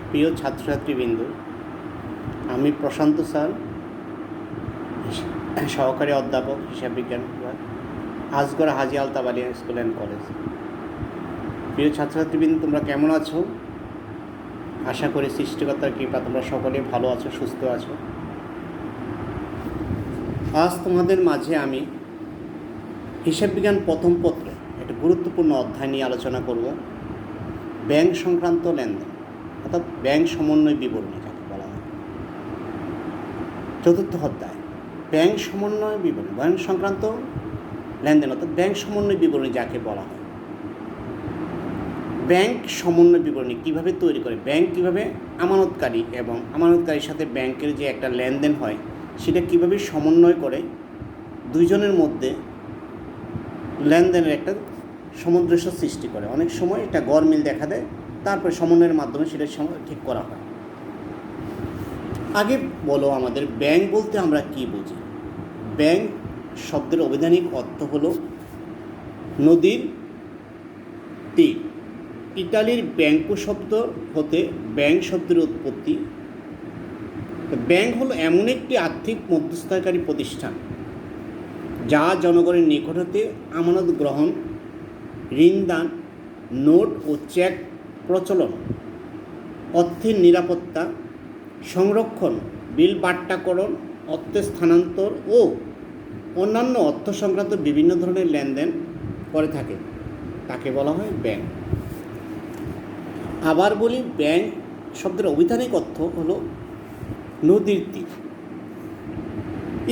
প্রিয় ছাত্রছাত্রীবৃন্দ, আমি প্রশান্ত স্যার, সহকারী অধ্যাপক, হিসাব বিজ্ঞান বিভাগ, Azgar Haji Altaf Ali school and college. প্রিয় ছাত্রছাত্রীবৃন্দ, তোমরা কেমন আছো? আশা করি সৃষ্টিকর্তার কৃপা তোমরা সকলে ভালো আছো, সুস্থ আছো। আজ তোমাদের মাঝে আমি হিসাব বিজ্ঞান প্রথম পত্রে একটা গুরুত্বপূর্ণ অধ্যায় নিয়ে আলোচনা করব। ব্যাংক সংক্রান্ত লেনদেন, অর্থাৎ ব্যাংক সমন্বয় বিবরণী যাকে বলা হয়। চতুর্থ অধ্যায় ব্যাংক সমন্বয় বিবরণী, ব্যাংক সংক্রান্ত লেনদেন অর্থাৎ ব্যাংক সমন্বয় বিবরণী যাকে বলা হয়। ব্যাংক সমন্বয় বিবরণী কীভাবে তৈরি করে, ব্যাংক কীভাবে আমানতকারী এবং আমানতকারীর সাথে ব্যাংকের যে একটা লেনদেন হয় সেটা কীভাবে সমন্বয় করে দুইজনের মধ্যে লেনদেনের একটা সামঞ্জস্য সৃষ্টি করে। অনেক সময় এটা গরমিল দেখা দেয়, তারপরে সমন্বয়ের মাধ্যমে সেটা ঠিক করা হয়। আগে বলো আমাদের ব্যাংক বলতে আমরা কি বুঝি? ব্যাংক শব্দের অবৈধানিক অর্থ হলো নদীর তীর। ইতালির ব্যাংকো শব্দ হতে ব্যাংক শব্দের উৎপত্তি। ব্যাংক হলো এমন একটি আর্থিক মধ্যস্থতাকারী প্রতিষ্ঠান যা জনগণের নিকট হতে আমানত গ্রহণ, ঋণদান, নোট ও চেক প্রচলন, অর্থের নিরাপত্তা, সংরক্ষণ, বিল বাট্টাকরণ, অর্থের স্থানান্তর ও অন্যান্য অর্থ সংক্রান্ত বিভিন্ন ধরনের লেনদেন করে থাকে, তাকে বলা হয় ব্যাংক। আবার বলি, ব্যাংক শব্দের অবৈধানিক অর্থ হলো নদীর তীর।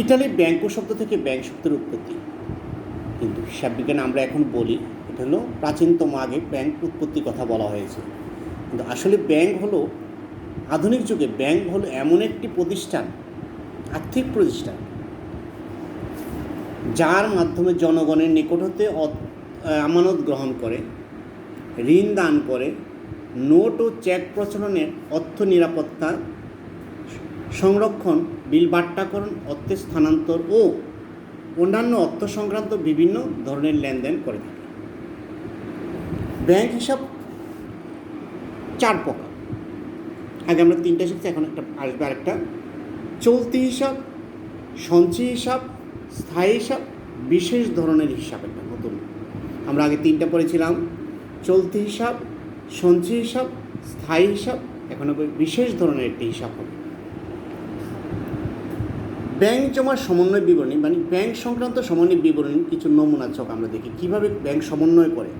ইতালির ব্যাংকো শব্দ থেকে ব্যাংক শব্দের উৎপত্তি, কিন্তু হিসাব বিজ্ঞানে আমরা এখন বলি এটা হলো প্রাচীনতম আগে ব্যাংক উৎপত্তির কথা বলা হয়েছে। কিন্তু আসলে ব্যাংক হলো আধুনিক যুগে ব্যাংক হলো এমন একটি প্রতিষ্ঠান, আর্থিক প্রতিষ্ঠান যার মাধ্যমে জনগণের নিকট হতে আমানত গ্রহণ করে, ঋণ দান করে, নোট ও চেক প্রচলনের, অর্থ নিরাপত্তা, সংরক্ষণ, বিল বাট্টাকরণ, অর্থের স্থানান্তর ও অন্যান্য অর্থ সংক্রান্ত বিভিন্ন ধরনের লেনদেন করে থাকে। ব্যাংক হিসাব চার প্রকার। আগে আমরা তিনটা শিখছি, এখন একটা আসবে আরেকটা। চলতি হিসাব, সঞ্চয় হিসাব, স্থায়ী হিসাব, বিশেষ ধরনের হিসাব। একটা নতুন, আমরা আগে তিনটা পড়েছিলাম, চলতি হিসাব, সঞ্চয় হিসাব, স্থায়ী হিসাব, এখন হবে বিশেষ ধরনের একটি হিসাব হবে। ব্যাংক জমার সমন্বয় বিবরণী, মানে ব্যাংক সংক্রান্ত সমন্বয় বিবরণী কিছু নমুনা ছক আমরা দেখি কীভাবে ব্যাংক সমন্বয় করে।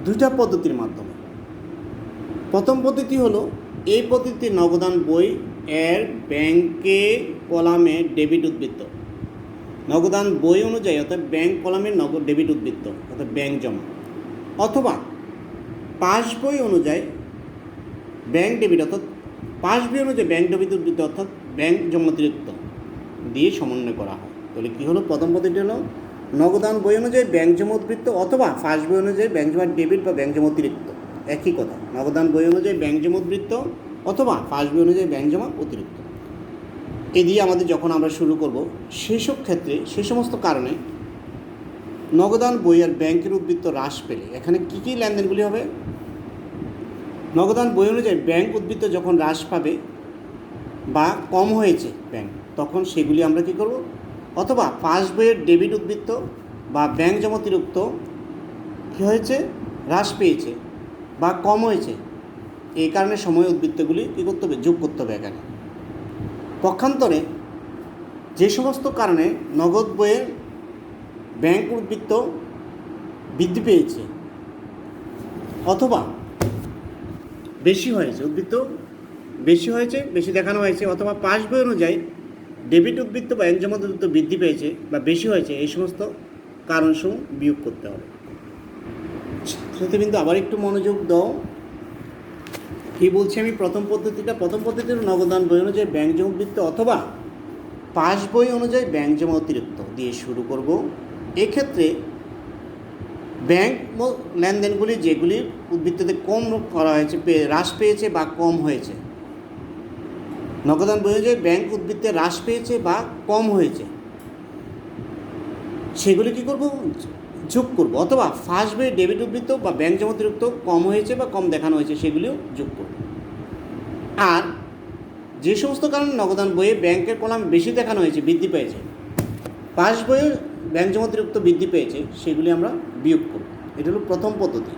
দুইটা পদ্ধতির মাধ্যমে। প্রথম পদ্ধতি হলো, এই পদ্ধতি নগদান বই এর ব্যাংকে কলামে ডেবিট উদ্বৃত্ত, নগদান বই অনুযায়ী অর্থাৎ ব্যাংক কলামের নগদ ডেবিট উদ্বৃত্ত অর্থাৎ ব্যাংক জমা, অথবা পাস বই অনুযায়ী ব্যাংক ডেবিট অর্থাৎ পাস বই অনুযায়ী ব্যাংক ডেবিট উদ্বৃত্ত অর্থাৎ ব্যাংক জমা অতিরিক্ত দিয়ে সমন্বয় করা হয়। তাহলে কী হলো? প্রথম পদ্ধতি হলো নগদান বই অনুযায়ী ব্যাংক জমা উদ্বৃত্ত, অথবা পাস বই অনুযায়ী ব্যাংক জমা ডেবিট বা ব্যাংক জমা অতিরিক্ত, একই কথা। নগদান বই অনুযায়ী ব্যাংক জমা উদ্বৃত্ত অথবা পাস বই অনুযায়ী ব্যাংক জমা অতিরিক্ত। এই দিয়ে আমাদের যখন আমরা শুরু করব, সেসব ক্ষেত্রে সে সমস্ত কারণে নগদান বই আর ব্যাংকের উদ্বৃত্ত হ্রাস পেলে এখানে কী কী লেনদেনগুলি হবে? নগদান বই অনুযায়ী ব্যাংক উদ্বৃত্ত যখন হ্রাস পাবে বা কম হয়েছে ব্যাংক, তখন সেগুলি আমরা কী করব? অথবা পাস বইয়ের ডেবিট উদ্বৃত্ত বা ব্যাংক জমা অতিরিক্ত কী হয়েছে? হ্রাস পেয়েছে বা কম হয়েছে, এই কারণে সময় উদ্বৃত্তগুলি কী করতে হবে? যোগ করতে হবে এখানে। পক্ষান্তরে যে সমস্ত কারণে নগদ বইয়ের ব্যাংক উদ্বৃত্ত বৃদ্ধি পেয়েছে অথবা বেশি হয়েছে, উদ্বৃত্ত বেশি হয়েছে, বেশি দেখানো হয়েছে, অথবা পাস বই অনুযায়ী ডেবিট উদ্বৃত্ত বা ব্যাংক জমা উদ্বৃত্ত বৃদ্ধি পেয়েছে বা বেশি হয়েছে, এই সমস্ত কারণসমূহ বিয়োগ করতে হবে। সেটা কিন্তু আবার একটু মনোযোগ দাও, কী বলছি আমি? প্রথম পদ্ধতির নগদান বই অনুযায়ী ব্যাংক জমা উদ্বৃত্ত অথবা পাস বই অনুযায়ী ব্যাংক জমা অতিরিক্ত দিয়ে শুরু করব। এক্ষেত্রে ব্যাংক লেনদেনগুলি যেগুলি উদ্বৃত্ততে কম করা হয়েছে, হ্রাস পেয়েছে বা কম হয়েছে, নগদান বই অনুযায়ী ব্যাংক উদ্বৃত্তে হ্রাস পেয়েছে বা কম হয়েছে, সেগুলি কী করব? যোগ করব, অথবা ফার্স্ট বইয়ে ডেবিট উদ্বৃত্ত বা ব্যাংক জমা অতিরিক্ত কম হয়েছে বা কম দেখানো হয়েছে সেগুলিও যোগ করব। আর যে সমস্ত কারণে নগদান বইয়ে ব্যাংকের কলাম বেশি দেখানো হয়েছে, বৃদ্ধি পেয়েছে, ফার্স্ট বইয়ে ব্যাংক জমা অতিরিক্ত বৃদ্ধি পেয়েছে, সেগুলি আমরা বিয়োগ করব। এটা হলো প্রথম পদ্ধতি।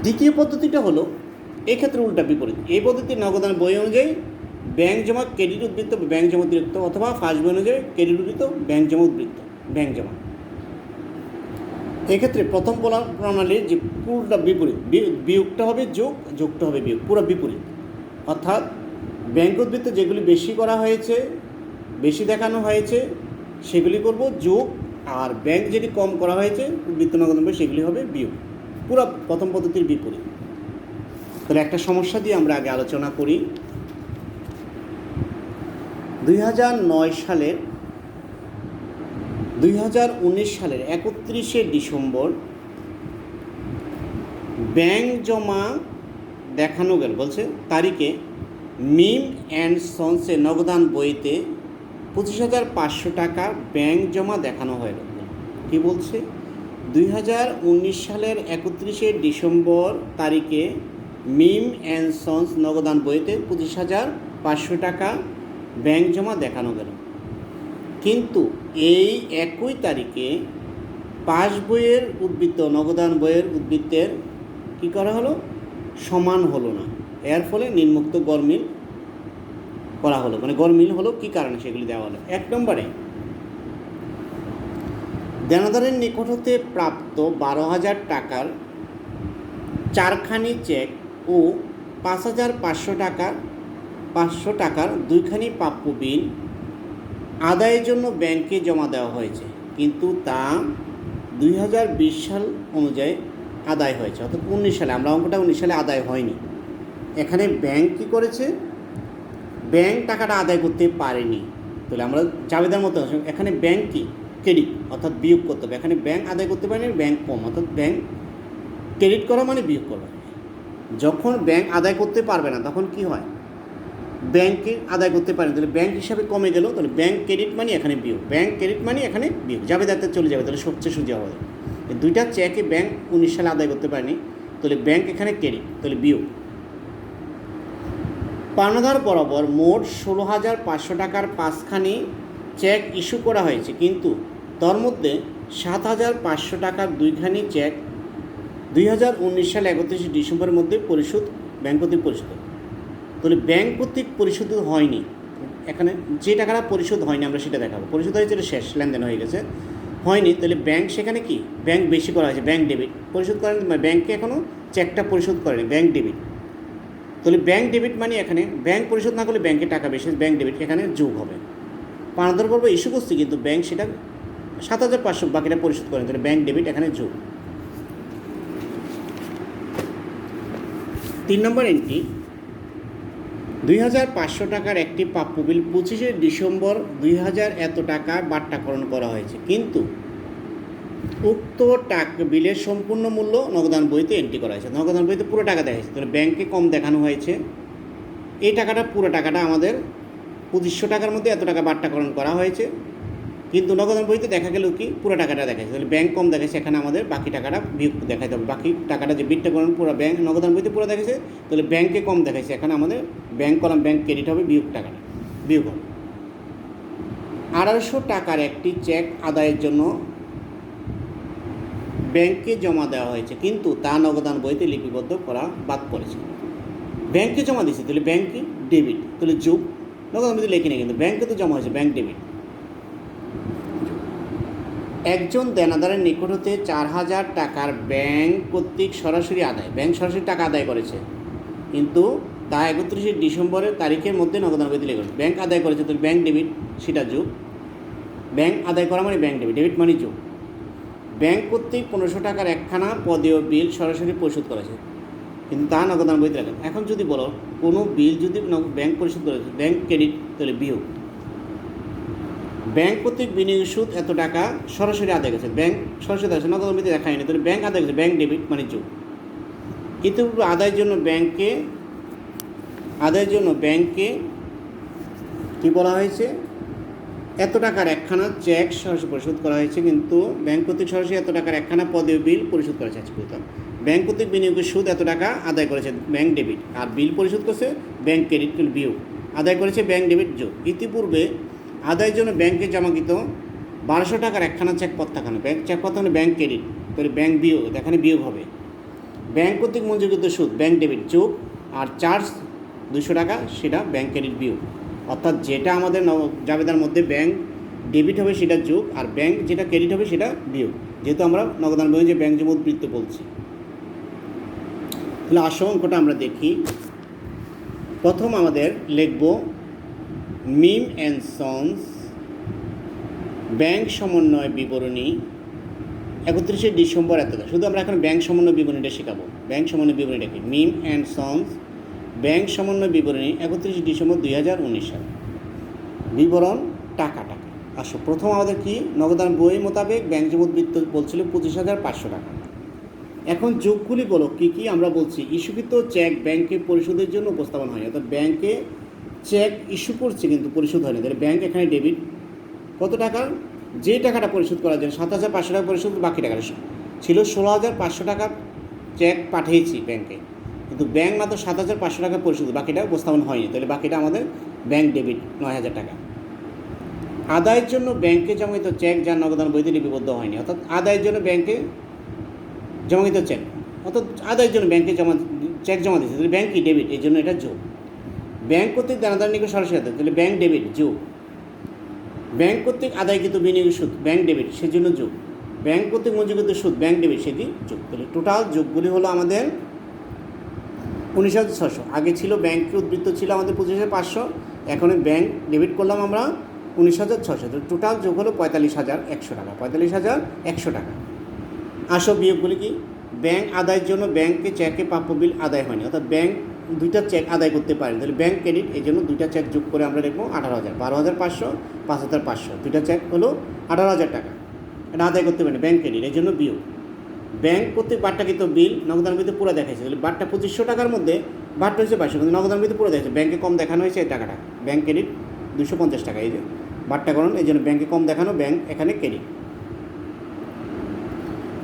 দ্বিতীয় পদ্ধতিটা হলো এক্ষেত্রে উল্টা বিপরীত। এই পদ্ধতি নগদান বই অনুযায়ী ব্যাংক জমা ক্রেডিট উদ্বৃত্ত বা ব্যাংক জমা অতিরিক্ত, অথবা ফার্স্ট বই অনুযায়ী ক্রেডিট উদ্বৃত্ত ব্যাংক জমা উদ্বৃত্ত ব্যাংক জমা। এক্ষেত্রে প্রথম প্রণালীর যে পুরোটা বিপরীত, বিয়োগটা হবে যোগ, যোগটা হবে বিয়োগ, পুরো বিপরীত। অর্থাৎ ব্যাংক উদ্বৃত্ত যেগুলি বেশি করা হয়েছে, বেশি দেখানো হয়েছে, সেগুলি করব যোগ, আর ব্যাংক যেটি কম করা হয়েছে উদ্বৃত্ত নগদান বই সেগুলি হবে বিয়োগ, পুরো প্রথম পদ্ধতির বিপরীত। তাহলে একটা সমস্যা দিয়ে আমরা আগে আলোচনা করি। 2019 সালের 31শে ডিসেম্বর ব্যাংক জমা দেখানো গেল, বলছে তারিখে মিম অ্যান্ড সন্সের নগদান বইতে 25,500 টাকা ব্যাংক জমা দেখানো হয়ে গেল। কী বলছে? 2019 সালের 31শে ডিসেম্বর তারিখে মিম অ্যান্ড সন্স নগদান বইতে 25,500 টাকা ব্যাংক জমা দেখানো গেল, কিন্তু এই একই তারিখে পাস বইয়ের উদ্বৃত্ত নগদান বইয়ের উদ্বৃত্তের কী করা হলো? সমান হলো না। এর ফলে নিম্নোক্ত গড়মিল করা হলো। মানে গড়মিল হলো কী কারণে সেগুলি দেওয়া হলো। 1 নম্বরে দেনাদারের নিকট হতে প্রাপ্ত 12,000 টাকার 4খানি চেক ও 5,500 টাকার 2খানি প্রাপ্য বিল আদায়ের জন্য ব্যাংকে জমা দেওয়া হয়েছে, কিন্তু তা 2020 সাল অনুযায়ী আদায় হয়েছে, অর্থাৎ 19 সালে। আমরা অঙ্কটা 19 সালে আদায় হয়নি। এখানে ব্যাংক কী করেছে? ব্যাংক টাকাটা আদায় করতে পারেনি। তাহলে আমরা জাবেদার মতো এখানে ব্যাংক কি ক্রেডিট, অর্থাৎ বিয়োগ করতে হবে। এখানে ব্যাংক আদায় করতে পারেনি, ব্যাংক কম, অর্থাৎ ব্যাংক ক্রেডিট করা মানে বিয়োগ করা। যখন ব্যাংক আদায় করতে পারবে না তখন কি হয়? ব্যাংকে আদায় করতে পারে, তাহলে ব্যাংক হিসাবে কমে গেল, তাহলে ব্যাংক ক্রেডিট মানে এখানে বিয়োগ, ব্যাংক ক্রেডিট মানে এখানে বিয়োগ, জাবেদাতে চলে যাবে। তাহলে সবচেয়ে সোজা হবে। দুইটা চেকে ব্যাংক 19 সালে আদায় করতে পারেনি, তাহলে ব্যাংক এখানে ক্রেডিট, তাহলে বিয়োগ। পাওনাদার বরাবর মোট 16,500 টাকার 5খানি চেক ইস্যু করা হয়েছে, কিন্তু তার মধ্যে 7,500 টাকার 2খানি চেক 2019 সালে 31শে ডিসেম্বরের মধ্যে ব্যাংক কর্তৃক পরিশোধ। তাহলে ব্যাংক কর্তৃক পরিশোধ হয়নি। এখানে যে টাকাটা পরিশোধ হয়নি আমরা সেটা দেখাবো। পরিশোধ হয়েছে, শেষ লেনদেন হয়ে গেছে, হয়নি। তাহলে ব্যাংক সেখানে কি ব্যাংক বেশি করা হয়েছে, ব্যাংক ডেবিট পরিশোধ করেন, ব্যাংকে এখনও চেকটা পরিশোধ করেনি, ব্যাংক ডেবিট। তাহলে ব্যাংক ডেবিট মানে এখানে ব্যাংক পরিশোধ না করলে ব্যাংকে টাকা বেশি, ব্যাংক ডেবিট এখানে যোগ হবে। পাওনাদার পর্ব ইস্যু করছি, কিন্তু ব্যাংক সেটা 7,500 বাকিটা পরিশোধ করেন, তাহলে ব্যাংক ডেবিট এখানে যোগ। 3 নম্বর এন্ট্রি, 2,500 টাকার একটি প্রাপ্য বিল 25শে ডিসেম্বর 2000 এত টাকা বাট্টাকরণ করা হয়েছে, কিন্তু উক্ত টাকা বিলের সম্পূর্ণ মূল্য নগদান বইতে এন্ট্রি করা হয়েছে। নগদান বইতে পুরো টাকা দেখা হয়েছে, তাহলে ব্যাংকে কম দেখানো হয়েছে। এই টাকাটা পুরো টাকাটা আমাদের 2500 টাকার মধ্যে এত টাকা বাট্টাকরণ করা হয়েছে, কিন্তু নগদান বইতে দেখা গেল কি পুরো টাকাটা দেখাচ্ছে, তাহলে ব্যাংক কম দেখাচ্ছে। এখানে আমাদের বাকি টাকাটা বিয়োগ দেখাতে হবে। বাকি টাকাটা যে বিট্টাকরণ পুরো ব্যাংক নগদান বইতে পুরো দেখাচ্ছে, তাহলে ব্যাংকে কম দেখাচ্ছে। এখানে আমাদের ব্যাংক কলাম ব্যাংক ক্রেডিট হবে, বিয়োগ টাকাটা বিয়োগ হবে। 2,500 টাকার একটি চেক আদায়ের জন্য ব্যাংকে জমা দেওয়া হয়েছে, কিন্তু তা নগদান বইতে লিপিবদ্ধ করা বাদ পড়েছে। ব্যাংকে জমা দিয়েছে, তাহলে ব্যাংকে ডেবিট, তাহলে যোগ, নগদান বইতে লেখি না, কিন্তু ব্যাংকে তো জমা হয়েছে, ব্যাংক ডেবিট। একজন দেনাদারের নিকট হতে 4,000 টাকার ব্যাংক কর্তৃক সরাসরি আদায়, ব্যাংক সরাসরি টাকা আদায় করেছে, কিন্তু তা 31শে ডিসেম্বরের তারিখের মধ্যে নগদান বইতে লেখা হয়েছে। ব্যাংক আদায় করেছে, তাহলে ব্যাংক ডেবিট, সেটা যোগ। ব্যাংক আদায় করা মানে ব্যাংক ডেবিট, ডেবিট মানে যোগ। ব্যাংক কর্তৃক 1500 টাকার একখানা পদেয় বিল সরাসরি পরিশোধ করেছে, কিন্তু তা নগদান বইতে লেখা। এখন যদি বলো কোনো বিল যদি ব্যাংক পরিশোধ করেছে, ব্যাংক ক্রেডিট, তাহলে বিয়োগ। ব্যাংক কর্তৃক বিনিয়োগ সুদ এত টাকা সরাসরি আদায় করেছে, ব্যাংক সরাসরি আদায় নগদান বইতে দেখায়নি, তাহলে ব্যাংক আদায় করেছে, ব্যাংক ডেবিট মানে যোগ। কিন্তু আদায়ের জন্য ব্যাংকে কী বলা হয়েছে? এত টাকার একখানা চেক সরাসরি পরিশোধ করা হয়েছে, কিন্তু ব্যাংক কর্তৃক সরাসরি এত টাকার একখানা পদে বিল পরিশোধ করা হয়েছে। ব্যাংক কর্তৃক বিনিয়োগের সুদ এত টাকা আদায় করেছে ব্যাংক ডেবিট, আর বিল পরিশোধ করছে ব্যাংক ক্রেডিট বিয়োগ, আদায় করেছে ব্যাংক ডেবিট যোগ। ইতিপূর্বে আদায়ের জন্য ব্যাংকে জমাকৃত 1200 টাকার একখানা চেক প্রত্যাখ্যান, ব্যাংক চেক প্রত্যাখ্যান ব্যাংক ক্রেডিট, তাহলে ব্যাংক বিয়োগ, এখানে বিয়োগ হবে। ব্যাংক কর্তৃক মঞ্জুরকৃত সুদ ব্যাংক ডেবিট যোগ, আর চার্জ 200 টাকা সেটা ব্যাংক ক্রেডিট বিয়োগ। অর্থাৎ যেটা আমাদের জাবেদার মধ্যে ব্যাংক ডেবিট হবে সেটা যোগ, আর ব্যাংক যেটা ক্রেডিট হবে সেটা বিয়োগ, যেহেতু আমরা নগদান বই যে ব্যাংক জমা উদ্বৃত্ত বলছি। তাহলে আসল অঙ্কটা আমরা দেখি। প্রথম আমাদের লিখব মিম অ্যান্ড সন্স ব্যাংক সমন্বয় বিবরণী 31শে ডিসেম্বর এত। শুধু আমরা এখন ব্যাংক সমন্বয় বিবরণীটা শেখাবো। ব্যাংক সমন্বয় বিবরণীটা কি? মিম অ্যান্ড সন্স ব্যাংক সমন্বয় বিবরণী 31শে ডিসেম্বর 2019 সাল। বিবরণ টাকা। আসো প্রথম আমাদের কি নগদান বই মোতাবেক ব্যাংক জমা উদ্বৃত্ত বলছিল 25,500 টাকা। এখন যোগগুলি বলো কী কী? আমরা বলছি ইস্যুকৃত চেক ব্যাংকে পরিশোধের জন্য উপস্থাপন হয়, অর্থাৎ ব্যাংকে চেক ইস্যু করছে কিন্তু পরিশোধ হয়নি, তাহলে ব্যাংক এখানে ডেবিট। কত টাকা? যে টাকাটা পরিশোধ করার জন্য 7,500 টাকা পরিশোধ, বাকি টাকাটা ছিল 16,500 টাকা চেক পাঠিয়েছি ব্যাংকে, কিন্তু ব্যাংক মাত্র 7,500 টাকা পরিশোধ, বাকিটা উপস্থাপন হয়নি, তাহলে বাকিটা আমাদের ব্যাংক ডেবিট 9,000 টাকা। আদায়ের জন্য ব্যাংকে জমাকৃত চেক যা নগদান বইতে লিপিবদ্ধ হয়নি, অর্থাৎ আদায়ের জন্য ব্যাংকে জমাকৃত চেক, অর্থাৎ আদায়ের জন্য ব্যাংকে চেক জমা দিয়েছে, তাহলে ব্যাংক কি ডেবিট, এই জন্য এটা যোগ। ব্যাংক কর্তৃক দানাদার নিকট সরাসরি আদায়, তাহলে ব্যাংক ডেবিট যোগ। ব্যাংক কর্তৃক আদায়কৃত বিনিয়োগের সুদ ব্যাংক ডেবিট, সেজন্য যোগ। ব্যাংক কর্তৃক মঞ্জুরকৃত সুদ ব্যাংক ডেবিট, সেটি যোগ। তাহলে টোটাল যোগগুলি হলো আমাদের 19,600। আগে ছিল ব্যাংকের উদ্বৃত্ত ছিল আমাদের 25,500, এখন ব্যাংক ডেবিট করলাম আমরা 19,600। তো টোটাল যোগ হলো 45,100 টাকা। 45,100 টাকা। আসল বিয়োগগুলি কি? ব্যাংক আদায়ের জন্য ব্যাংকে চেকে প্রাপ্য বিল আদায় হয়নি, অর্থাৎ ব্যাংক দুইটা চেক আদায় করতে পারেন, তাহলে ব্যাংক ক্রেডিট, এই জন্য দুইটা চেক যোগ করে আমরা দেখবো 18,000, 12,500, 5,500, দুইটা চেক হলো 18,000 টাকা, এটা আদায় করতে পারেন, ব্যাংক ক্রেডিট, এই জন্য বিয়োগ। ব্যাংক কর্তৃক বাট্টাকৃত বিল নগদান বিতে পুরো দেখাইছে, তাহলে বাট্টা 2500 টাকার মধ্যে বাট্টা হচ্ছে 2200, কিন্তু নগদান বিতে পুরো দেখাচ্ছে, ব্যাংকে কম দেখানো হয়েছে এই টাকাটা, ব্যাংক ক্রেডিট 250 টাকা, এই যে বাট্টাকরণ, এই জন্য ব্যাংকে কম দেখানো, ব্যাংক এখানে ক্রেডিট।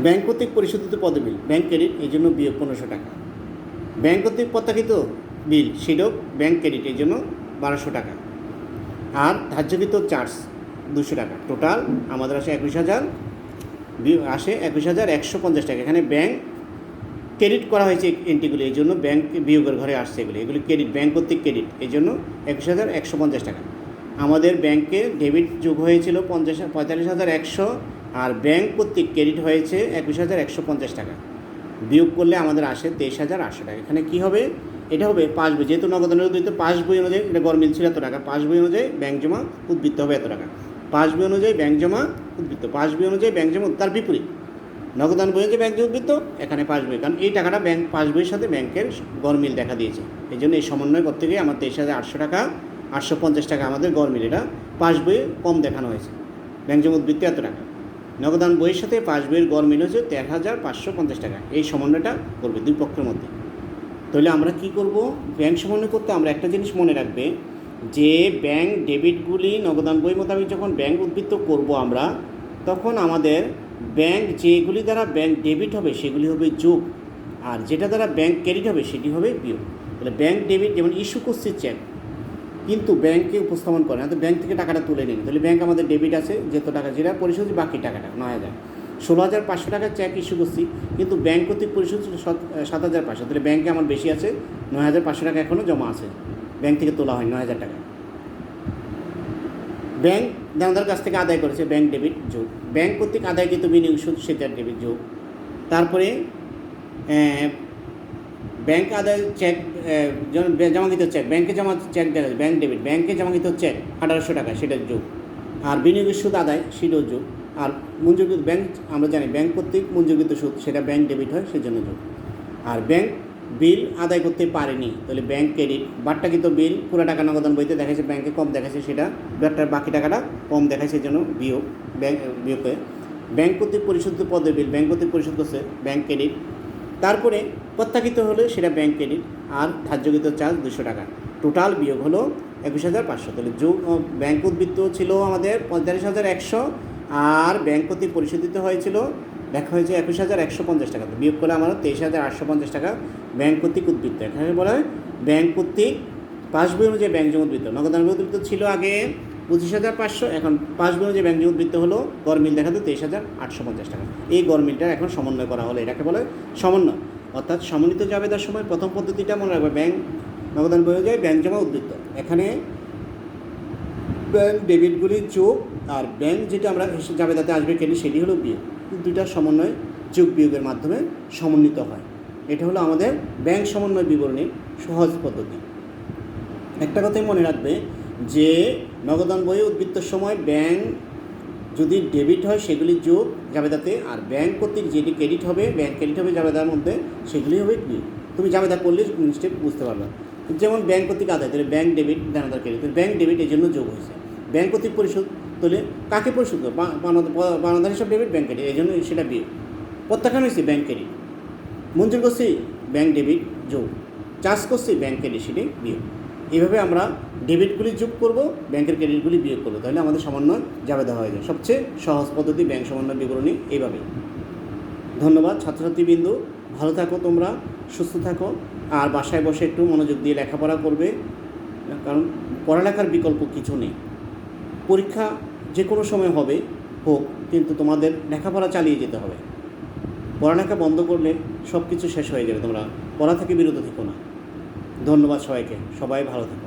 ব্যাংক কর্তৃক পরিশোধিত পদে বিল ব্যাংক ক্রেডিট, এই জন্য বিয়োগ 1500 টাকা। ব্যাংক কর্তৃক প্রত্যাখ্যিত বিল সেটাও ব্যাংক ক্রেডিট, এই জন্য 1200 টাকা। আর ধার্যকৃত চার্জ 200 টাকা। টোটাল আমাদের আসে 21,150 টাকা। এখানে ব্যাংক ক্রেডিট করা হয়েছে এন্ট্রিগুলি, এই জন্য ব্যাংক বিয়োগের ঘরে আসছে এগুলি, এগুলি ক্রেডিট, ব্যাংক কর্তৃক ক্রেডিট, এই জন্য 21,150 টাকা। আমাদের ব্যাংকে ডেবিট যোগ হয়েছিল 45,100, আর ব্যাংক কর্তৃক ক্রেডিট হয়েছে 21,150 টাকা। বিয়োগ করলে আমাদের আসে 23,800 টাকা। এখানে কী হবে? এটা হবে পাস বই, যেহেতু নগদানের উদ্বৃত্ত পাস বই অনুযায়ী এটা গরমিল ছিল এত টাকা, পাস বই অনুযায়ী ব্যাংক জমা উদ্বৃত্ত হবে এত টাকা। পাস বই অনুযায়ী ব্যাংক জমা উদ্বৃত্ত, পাস বই অনুযায়ী ব্যাংক জমা, তার বিপরীত নগদান বই অনুযায়ী ব্যাংক উদ্বৃত্ত, এখানে পাস বই, কারণ এই টাকাটা ব্যাংক পাস বইয়ের সাথে ব্যাংকের গরমিল দেখা দিয়েছে, এই জন্য এই সমন্বয় করতে গিয়ে আমার 23,800 টাকা, 850 টাকা আমাদের গরমিল, এটা পাস বইয়ে কম দেখানো হয়েছে, ব্যাংক জমা উদ্বৃত্ত এত টাকা। নগদান বইয়ের সাথে পাস বইয়ের গড় মিল হচ্ছে 13,550 টাকা। এই সমন্বয়টা করবে দুই পক্ষের মধ্যে। তাহলে আমরা কি করব? ব্যাংক সমন্বয় করতে আমরা একটা জিনিস মনে রাখবে, যে ব্যাংক ডেবিটগুলি নগদান বই মোতাবেক যখন ব্যাংক উদ্বৃত্ত করব আমরা, তখন আমাদের ব্যাংক যেগুলি দ্বারা ব্যাংক ডেবিট হবে সেগুলি হবে যোগ, আর যেটা দ্বারা ব্যাংক ক্রেডিট হবে সেটি হবে বিয়োগ। তাহলে ব্যাংক ডেবিট যেমন ইস্যু করছে চেক, কিন্তু ব্যাংকে উপস্থাপন করে না, তো ব্যাংক থেকে টাকাটা তুলে নিন, তাহলে ব্যাংক আমাদের ডেবিট আছে যত টাকা যেটা পরিশোধ, বাকি টাকাটা 9,000। 16,500 টাকার চেক ইস্যু করছি, কিন্তু ব্যাংক কর্তৃক পরিশোধ 7,500, তাহলে ব্যাংকে আমার বেশি আছে 9,500 টাকা এখনও জমা আছে, ব্যাংক থেকে তোলা হয় 9,000 টাকা। ব্যাংক দানাদার কাছ থেকে আদায় করেছে ব্যাংক ডেবিট যোগ, ব্যাংক কর্তৃক আদায়কৃত বিনিয়োগ সুদ সেটার ডেবিট যোগ। তারপরে ব্যাংক আদায় চেক জমাকৃত চেক, ব্যাংকে জমা চেক দেখা যায় ব্যাংক ডেবিট, ব্যাংকে জমাকৃত চেক 1800 টাকা সেটার যোগ, আর বিনিয়োগের সুদ আদায় সেটাও যোগ। আর মঞ্জুরকৃত ব্যাংক আমরা জানি ব্যাংক কর্তৃক মঞ্জুরকৃত সুদ সেটা ব্যাংক ডেবিট হয়, সেজন্য যোগ। আর ব্যাংক বিল আদায় করতে পারেনি, তাহলে ব্যাংক ক্রেডিট। বাট্টাকৃত বিল পুরো টাকা নগদান বইতে দেখাচ্ছে, ব্যাংকে কম দেখাচ্ছে, সেটা ব্যাংকটার বাকি টাকাটা কম দেখাচ্ছে, সেজন্য বিয়োগ, বিয়োগ করে। ব্যাংক কর্তৃক পরিশোধিত পদের বিল ব্যাংক কর্তৃক পরিশোধ করছে ব্যাংক ক্রেডিট। তারপরে প্রত্যাখ্যিত হলে সেটা ব্যাংক ক্রেডিট, আর ধার্যকৃত চার্জ 200 টাকা। টোটাল বিয়োগ হলো 21,500। তাহলে যোগ ব্যাংক উদ্বৃত্ত ছিল আমাদের 45,100, আর ব্যাংক কর্তৃক পরিশোধিত হয়েছিল দেখা হয়েছে 21,150 টাকা। বিয়োগ করে আমার 23,850 টাকা ব্যাংক কর্তৃক উদ্বৃত্ত। এখানে বলা হয় ব্যাংক কর্তৃক পাসবই অনুযায়ী ব্যাংক জমা উদ্বৃত্ত। নগদান উদ্বৃত্ত ছিল আগে 25,500, এখন পাসবই অনুযায়ী ব্যাংক জমা উদ্বৃত্ত হলো গড়মিল দেখাতে 23,850 টাকা। এই গড়মিলটা এখন সমন্বয় করা হলো, এটাকে বলে সমন্বয়। অর্থাৎ সমন্বিত জাবেদার সময় প্রথম পদ্ধতিটা মনে রাখবে, ব্যাংক নগদান বই অনুযায়ী ব্যাংক জমা উদ্বৃত্ত। এখানে ব্যাংক ডেবিটগুলি যোগ, আর ব্যাংক যেটা আমরা জাবেদাতে আসবে কেটে সেটি হলো বিয়োগ। দুইটার সমন্বয় যোগ বিয়োগের মাধ্যমে সমন্বিত হয়। এটা হলো আমাদের ব্যাংক সমন্বয় বিবরণীর সহজ পদ্ধতি। একটা কথাই মনে রাখবে যে নগদান বইয়ে উদ্বৃত্তর সময় ব্যাংক যদি ডেবিট হয় সেগুলি যোগ জাবেদাতে, আর ব্যাংক কর্তৃক যেটি ক্রেডিট হবে, ব্যাংক ক্রেডিট হবে জাবেদার মধ্যে, সেগুলি হবে বিয়োগ। তুমি জাবেদা করলে জিনিসটা বুঝতে পারবে। যেমন ব্যাংক কর্তৃক আদায়, তাহলে ব্যাংক ডেবিট দানাদার ক্রেডিট, ব্যাংক ডেবিট এই জন্য যোগ হয়েছে। ব্যাংক কর্তৃক পরিশোধ তাহলে কাকে পরিশোধ করবে, পাওনাদার হিসাব ডেবিট, ব্যাংক ক্রেডিট, এই জন্য সেটা বিয়োগ। প্রত্যাখ্যান হয়েছে ব্যাংক ক্রেডিট, মঞ্জুর করছি ব্যাংক ডেবিট যোগ, চার্জ করছি ব্যাংক ক্রেডিট, সেটি বিয়োগ। এইভাবে আমরা ডেবিটগুলি যোগ করব, ব্যাংকের ক্রেডিটগুলি বিয়োগ করবো, তাহলে আমাদের সমন্বয় জাবেদা হয়ে যায়। সবচেয়ে সহজ পদ্ধতি ব্যাংক সমন্বয় বিবরণী এইভাবেই। ধন্যবাদ ছাত্রছাত্রীবৃন্দ, ভালো থাকো তোমরা, সুস্থ থাকো, আর বাসায় বসে একটু মনোযোগ দিয়ে লেখাপড়া করবে, কারণ পড়ালেখার বিকল্প কিছু নেই। পরীক্ষা যে কোনো সময় হবে হোক, কিন্তু তোমাদের লেখাপড়া চালিয়ে যেতে হবে। পড়ালেখা বন্ধ করলে সব কিছু শেষ হয়ে যাবে, তোমরা পড়া থেকে বিরত থেকো না। ধন্যবাদ সবাইকে, সবাই ভালো থেকো।